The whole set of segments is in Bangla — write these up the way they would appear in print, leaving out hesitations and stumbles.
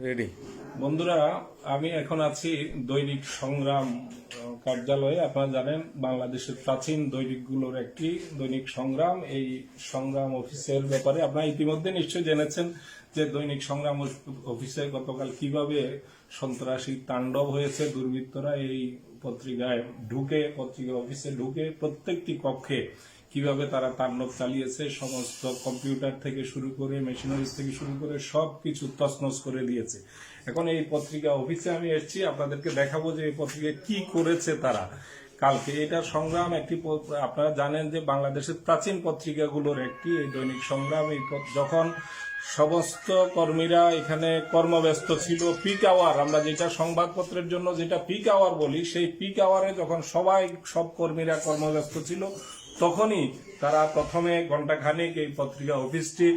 রেডি। বন্ধুরা, আমি এখন আছি দৈনিক সংগ্রাম কার্যালয়ে। আপনারা জানেন বাংলাদেশের প্রাচীন দৈনিকগুলোর একটি দৈনিক সংগ্রাম। এই সংগ্রাম অফিসের ব্যাপারে আপনারা ইতিমধ্যে নিশ্চয়ই জেনেছেন যে দৈনিক সংগ্রাম অফিসে গতকাল কিভাবে সন্ত্রাসী তাণ্ডব হয়েছে। দুর্বৃত্তরা এই পত্রিকায় ঢুকে, পত্রিকা অফিসে ঢুকে প্রত্যেকটি কক্ষে কিভাবে তারা তাণ্ডব চালিয়েছে, সমস্ত কম্পিউটার থেকে শুরু করে মেশিনারি থেকে শুরু করে সবকিছু তছনছ করে দিয়েছে। এখন এই পত্রিকা অফিসে আমি এসেছি, আপনাদেরকে দেখাবো যে এই পত্রিকা কি করেছে তারা কালকে। এটা সংগ্রাম একটি, আপনারা জানেন যে বাংলাদেশের প্রাচীন পত্রিকাগুলোর একটি এই দৈনিক সংগ্রাম। যখন সমস্ত কর্মীরা এখানে কর্মব্যস্ত ছিল, পিক আওয়ার, আমরা যেটা সংবাদপত্রের জন্য যেটা পিক আওয়ার বলি, সেই পিক আওয়ারে যখন সব কর্মীরা কর্মব্যস্ত ছিল, তখনই তারা প্রথমে ঘণ্টাখানেক এই পত্রিকা অফিসটি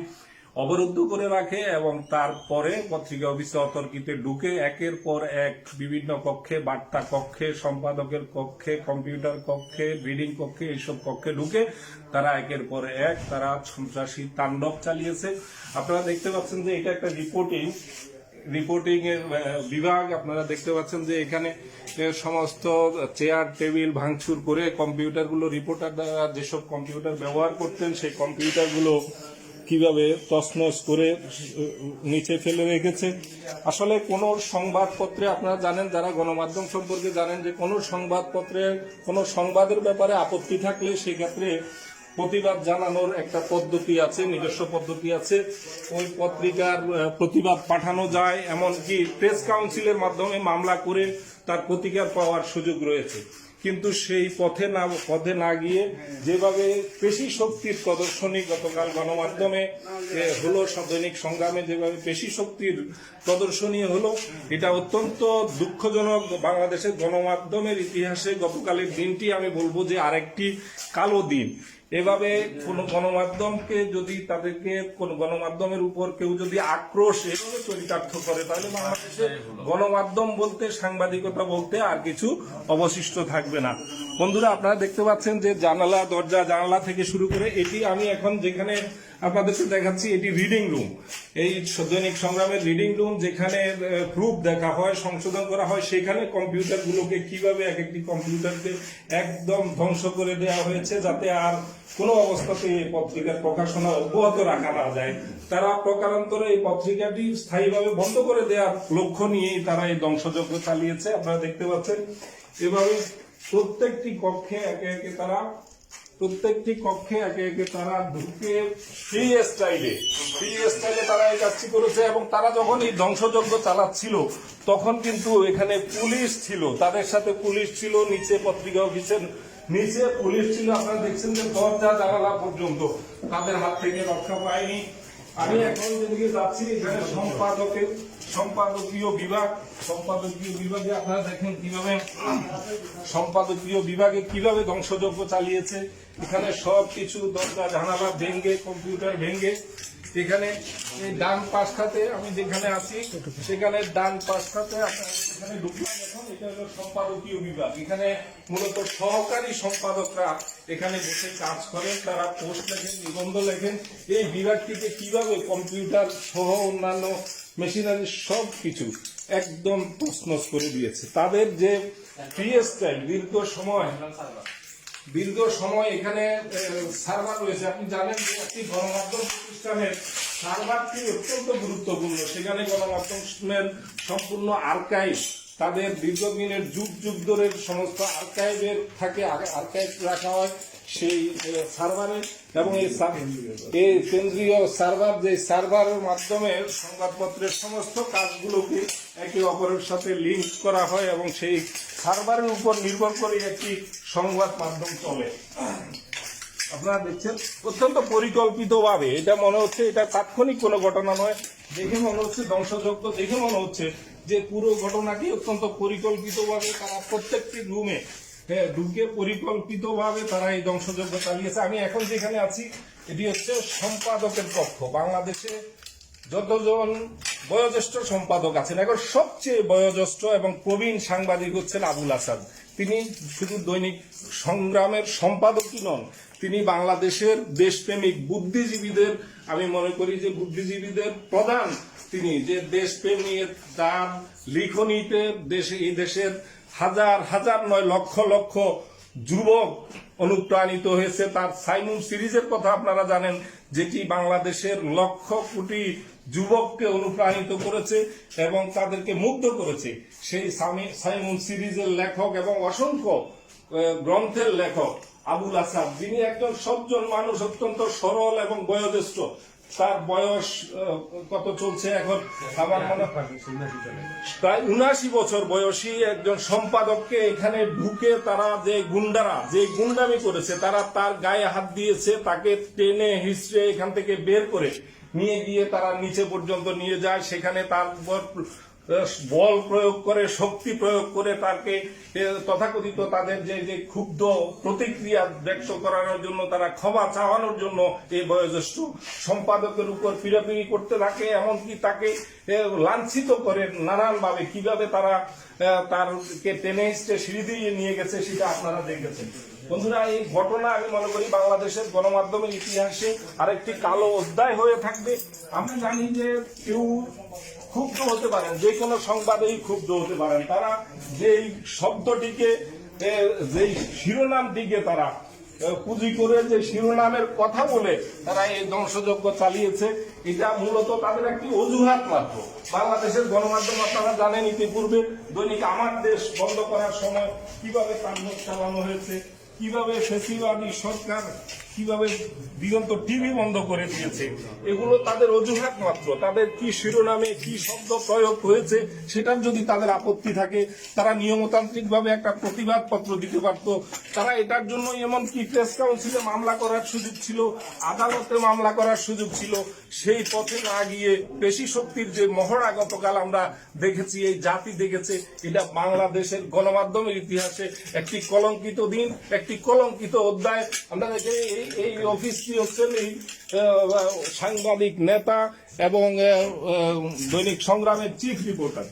অবরুদ্ধ করে রাখে এবং তারপরে পত্রিকা অফিসে অতর্কিতে ঢুকে একের পর এক বিভিন্ন কক্ষে, বার্তা কক্ষে, সম্পাদকের কক্ষে, কম্পিউটার কক্ষে, রিডিং কক্ষে, এইসব কক্ষে ঢুকে তারা একের পর এক তারা সন্ত্রাসী তাণ্ডব চালিয়েছে। আপনারা দেখতে পাচ্ছেন যে এটা একটা রিপোর্টিং এর বিভাগ। আপনারা দেখতে পাচ্ছেন যে এখানে সমস্ত চেয়ার টেবিল ভাঙচুর করে কম্পিউটারগুলো, রিপোর্টাররা যেসব কম্পিউটার ব্যবহার করতেন সেই কম্পিউটারগুলো কিভাবে তছনছ করে নিচে ফেলে রেখেছে। আসলে কোনো সংবাদপত্রে, আপনারা জানেন, যারা গণমাধ্যম সম্পর্কে জানেন, যে কোনো সংবাদপত্রের কোনো সংবাদের ব্যাপারে আপত্তি থাকলে সেক্ষেত্রে প্রতিবাদ জানানোর একটা পদ্ধতি আছে, নিজস্ব পদ্ধতি আছে। ওই পত্রিকার প্রতিবাদ পাঠানো যায়, এমনকি প্রেস কাউন্সিলের মাধ্যমে মামলা করে তার প্রতিকার পাওয়ার সুযোগ রয়েছে। কিন্তু সেই পথে না গিয়ে যেভাবে পেশি শক্তির প্রদর্শনী গতকাল গণমাধ্যমে হলো, দৈনিক সংগ্রামে যেভাবে পেশি শক্তির প্রদর্শনী হলো, এটা অত্যন্ত দুঃখজনক। বাংলাদেশের গণমাধ্যমের ইতিহাসে গতকালের দিনটি আমি বলবো যে আরেকটি কালো দিন। এভাবে কোন গণমাধ্যমকে যদি, তাদেরকে কোন গণমাধ্যমের উপর কেউ যদি আক্রোশ এভাবে চরিতার্থ করে, তাহলে বাংলাদেশে গণমাধ্যম বলতে, সাংবাদিকতা বলতে আর কিছু অবশিষ্ট থাকবে না। বন্ধুরা, আপনারা দেখতে পাচ্ছেন যে জানালা, দরজা জানালা থেকে শুরু করে, এটি আমি এখন যেখানে আপনাদেরকে দেখাচ্ছি, এটি রিডিং রুম। এই দৈনিক সংগ্রামের রিডিং রুম, যেখানে প্রুফ দেখা হয়, সংশোধন করা হয়, সেখানে কম্পিউটারগুলোকে কিভাবে এক একটি কম্পিউটারকে একদম ধ্বংস করে দেওয়া হয়েছে, যাতে আর কোনো অবস্থাতে এই পত্রিকার প্রকাশনা অব্যাহত রাখা না যায়। তারা প্রকারান্তরে এই পত্রিকাটি স্থায়ীভাবে বন্ধ করে দেওয়ার লক্ষ্য নিয়েই তারা এই ধ্বংসযজ্ঞ চালিয়েছে। আপনারা দেখতে পাচ্ছেন এভাবে প্রত্যেকটি কক্ষে একে একে তারা ঢুকে ফ্রি স্টাইলে তারা এই কাজটি করেছে। এবং তারা যখন এই ধ্বংসযজ্ঞ চালাচ্ছিল তখন কিন্তু এখানে পুলিশ ছিল, তাদের সাথে পুলিশ ছিল, নিচে পত্রিকা অফিসের নিচে পুলিশ ছিল। আপনারা দেখছেন যে দরজা জানালা পর্যন্ত তাদের হাত থেকে রক্ষা পায়নি। আমি এখন যেদিকে যাচ্ছি, এখানে সম্পাদকীয় বিভাগে আপনারা দেখেন কিভাবে সম্পাদকীয় বিভাগে কিভাবে ধ্বংসযজ্ঞ চালিয়েছে। এখানে সবকিছু দরজা জানালা ভেঙে, কম্পিউটার ভেঙে, এখানে ডান পাশটাতে আমি যেখানে আছি সেখানে ডান পাশটাতে এখানে ঢুকলাম। এখন এটা হলো সম্পাদকীয় বিভাগ। এখানে মূলত সহকারী সম্পাদকরা এখানে বসে কাজ করেন, তারা পোস্ট লেখেন, নিবন্ধ লেখেন। এই বিভাগটিতে কিভাবে কম্পিউটার সহ অন্যান্য মেশিনারি সব কিছু একদম তছনছ করে দিয়েছে। তাদের যে ফ্রি স্টাইল, দীর্ঘ সময় এখানে সার্ভার রয়েছে। আপনি জানেন যে একটি গণমাধ্যম প্রতিষ্ঠানের সার্ভারটি অত্যন্ত গুরুত্বপূর্ণ। সেখানে গণমাধ্যমের সম্পূর্ণ আর্কাইভ, তাদের দীর্ঘদিনের যুগ ধরে সমস্ত আর্কাইভের থাকে, আর্কাইভ রাখা হয় সেই সার্ভারে। এবং এই কেন্দ্রীয় সার্ভার, যে সার্ভারের মাধ্যমে সংবাদপত্রের সমস্ত কাজগুলোকে একে অপরের সাথে লিঙ্ক করা হয় এবং সেই সার্ভারের উপর নির্ভর করে একটি সংবাদ মাধ্যম চলে। আপনারা দেখছেন অত্যন্ত পরিকল্পিতভাবে, এটা মনে হচ্ছে এটা তাৎক্ষণিক কোনো ঘটনা নয়। দেখে মনে হচ্ছে ধ্বংসযজ্ঞ, দেখে মনে হচ্ছে যে পুরো ঘটনাটি অত্যন্ত পরিকল্পিতভাবে তারা প্রত্যেকটি রুমে ঢুকে পরিকল্পিতভাবে তারা এই ধ্বংসযজ্ঞ চালিয়েছে। আমি এখন যেখানে আছি এটি হচ্ছে সম্পাদকের কক্ষ। বাংলাদেশে যতজন বয়োজ্যেষ্ঠ সম্পাদক আছেন, এখন সবচেয়ে বয়োজ্যেষ্ঠ এবং প্রবীণ সাংবাদিক হচ্ছেন আবুল আসাদ। তিনি শুধু দৈনিক সংগ্রামের সম্পাদকই নন, তিনি বাংলাদেশের দেশপ্রেমিক বুদ্ধিজীবীদের, আমি মনে করি যে বুদ্ধিজীবীদের প্রধান তিনি, যে দেশপ্রেমিক তার লিখনীতে এই দেশের হাজার হাজার নয় লক্ষ লক্ষ যুবক অনুপ্রাণিত হয়েছে। তার সাইমুন সিরিজের কথা আপনারা জানেন, যেটি বাংলাদেশের লক্ষ কোটি যুবককে অনুপ্রাণিত করেছে এবং তাদেরকে মুগ্ধ করেছে। সেই সাইমুন সিরিজের লেখক এবং অসংখ্য গ্রন্থের লেখক আবুল আসাদ, যিনি একজন সজ্জন মানুষ, অত্যন্ত সরল এবং বয়োজ্যেষ্ঠ। তার বয়স কত চলছে এখন, আমার মনে হয় প্রায় 79 বছর বয়সী একজন সম্পাদককে এখানে ঢুকে তারা যে গুন্ডারা যে গুন্ডামি করেছে, তারা তার গায়ে হাত দিয়েছে, তাকে টেনে হিস্ট্রে এখান থেকে বের করে নিয়ে গিয়ে তারা নিচে পর্যন্ত নিয়ে যায়। সেখানে তার বল প্রয়োগ করে, শক্তি প্রয়োগ করে তাকে তথাকথিত তাদের যে ক্ষুব্ধ প্রতিক্রিয়া ব্যক্ত করানোর জন্য, তারা ক্ষমা চাওয়ানোর জন্য এই বয়োজ্যেষ্ঠ সম্পাদকের উপর পিড়াপিড়ি করতে থাকে, এমনকি তাকে লাঞ্ছিত করে নানানভাবে। কিভাবে তারা তারকে টেনে হিস্টে সিঁড়ি দিয়ে নিয়ে গেছে সেটা আপনারা দেখেছেন। বন্ধুরা, এই ঘটনা আমি মনে করি বাংলাদেশের গণমাধ্যমের ইতিহাসে আরেকটি কালো অধ্যায় হয়ে থাকবে। আমরা জানি যে কেউ ক্ষুব্ধ হতে পারেন, যে কোনো সংবাদেই ক্ষুব্ধ হতে পারেন। তারা যেই শব্দটিকে, যেই শিরোনামটিকে তারা পুঁজি করে, যে শিরোনামের কথা বলে তারা এই ধ্বংসযজ্ঞ চালিয়েছে, এটা মূলত তাদের একটি অজুহাত মাত্র। বাংলাদেশের গণমাধ্যম আপনারা জানেন, ইতিপূর্বে দৈনিক আমার দেশ বন্ধ করার সময় কিভাবে তাণ্ডব চালানো হয়েছে, কিভাবে ফ্যাসিবাদী সরকার কিভাবে দিগন্ত টিভি বন্ধ করে দিয়েছে, এগুলো তাদের অজুহাত মাত্র। তাদের কি শিরোনামে কি শব্দ প্রয়োগ হয়েছে সেটার যদি তাদের আপত্তি থাকে, তারা নিয়মতান্ত্রিক ভাবে একটা প্রতিবাদ পত্র দিতে পারত। তারা এটার জন্য এমনকি প্রেস কাউন্সিলে মামলা করার সুযোগ ছিল, আদালতে মামলা করার সুযোগ ছিল। সেই পথে না গিয়ে পেশি শক্তির যে মহড়া গতকাল আমরা দেখেছি, এই জাতি দেখেছে, এটা বাংলাদেশের গণমাধ্যমের ইতিহাসে একটি কলঙ্কিত দিন, একটি কলঙ্কিত অধ্যায়। আমরা দেখি এই অফিসটি হচ্ছেন এই সাংবাদিক নেতা এবং দৈনিক সংগ্রামের চিফ রিপোর্টার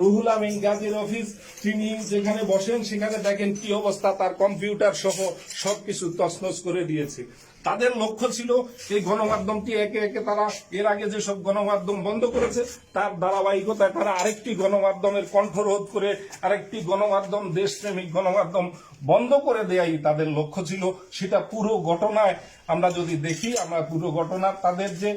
রুহুল আমিন গাজীর অফিস। তিনি যেখানে বসেন সেখানে দেখেন কি অবস্থা, তার কম্পিউটার সহ সবকিছু তছনছ করে দিয়েছে। তাদের লক্ষ্য ছিল এই গণমাধ্যমটি একে একে তারা এর আগে যেসব গণমাধ্যম বন্ধ করেছে তার ধারাবাহিকতায় তারা আরেকটি গণমাধ্যমের কণ্ঠরোধ করে আরেকটি গণমাধ্যম, দেশপ্রেমিক গণমাধ্যম বন্ধ করে দেয়াই তাদের লক্ষ্য ছিল। সেটা পুরো ঘটনায় আমরা যদি দেখি, আমরা পুরো ঘটনা তাদের যে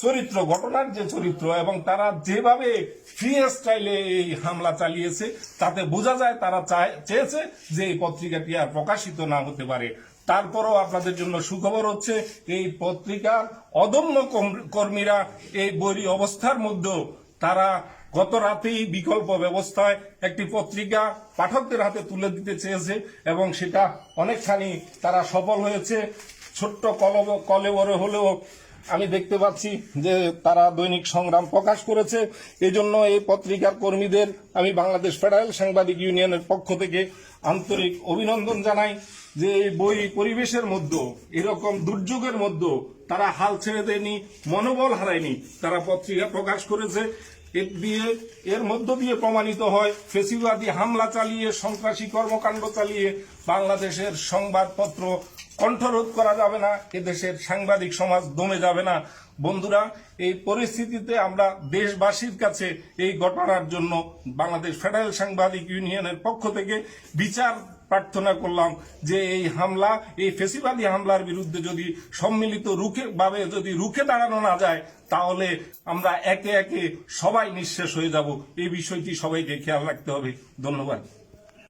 চরিত্র, ঘটনার যে চরিত্র এবং তারা যেভাবে ফ্রি স্টাইলে এই হামলা চালিয়েছে, তাতে বোঝা যায় তারা চেয়েছে যে এই পত্রিকাটি আর প্রকাশিত না হতে পারে। তারপরও আপনাদের জন্য সুখবর হচ্ছে, এই পত্রিকার অদম্য কর্মীরা এই বৈরী অবস্থার মধ্যেও তারা গত রাতেই বিকল্প ব্যবস্থায় একটি পত্রিকা পাঠকদের হাতে তুলে দিতে চেয়েছে এবং সেটা অনেকখানি তারা সফল হয়েছে। ছোট্ট কলেবরে হলেও আমি দেখতে পাচ্ছি যে তারা দৈনিক সংগ্রাম প্রকাশ করেছে। এই জন্য এই পত্রিকার কর্মীদের আমি বাংলাদেশ ফেডারেল সাংবাদিক ইউনিয়নের পক্ষ থেকে আন্তরিক অভিনন্দন জানাই যে এই বৈরী পরিবেশের মধ্যে, এরকম দুর্যোগের মধ্যে তারা হাল ছেড়ে দেয়নি, মনোবল হারায়নি, তারা পত্রিকা প্রকাশ করেছে। এর মধ্য দিয়ে প্রমাণিত হয় ফ্যাসিবাদী হামলা চালিয়ে, সন্ত্রাসী কর্মকাণ্ড চালিয়ে বাংলাদেশের সংবাদপত্র কণ্ঠরোধ করা যাবে না, এদেশের সাংবাদিক সমাজ দমে যাবে না। বন্ধুরা, এই পরিস্থিতিতে আমরা দেশবাসীর কাছে এই ঘটনার জন্য বাংলাদেশ ফেডারেল সাংবাদিক ইউনিয়নের পক্ষ থেকে বিচার প্রার্থনা করলাম যে এই হামলা, এই ফ্যাসিবাদী হামলার বিরুদ্ধে যদি সম্মিলিত যদি রুখে দাঁড়ানো না যায়, তাহলে আমরা একে একে সবাই নিঃশেষ হয়ে যাব। এই বিষয়টি সবাইকে খেয়াল রাখতে হবে। ধন্যবাদ।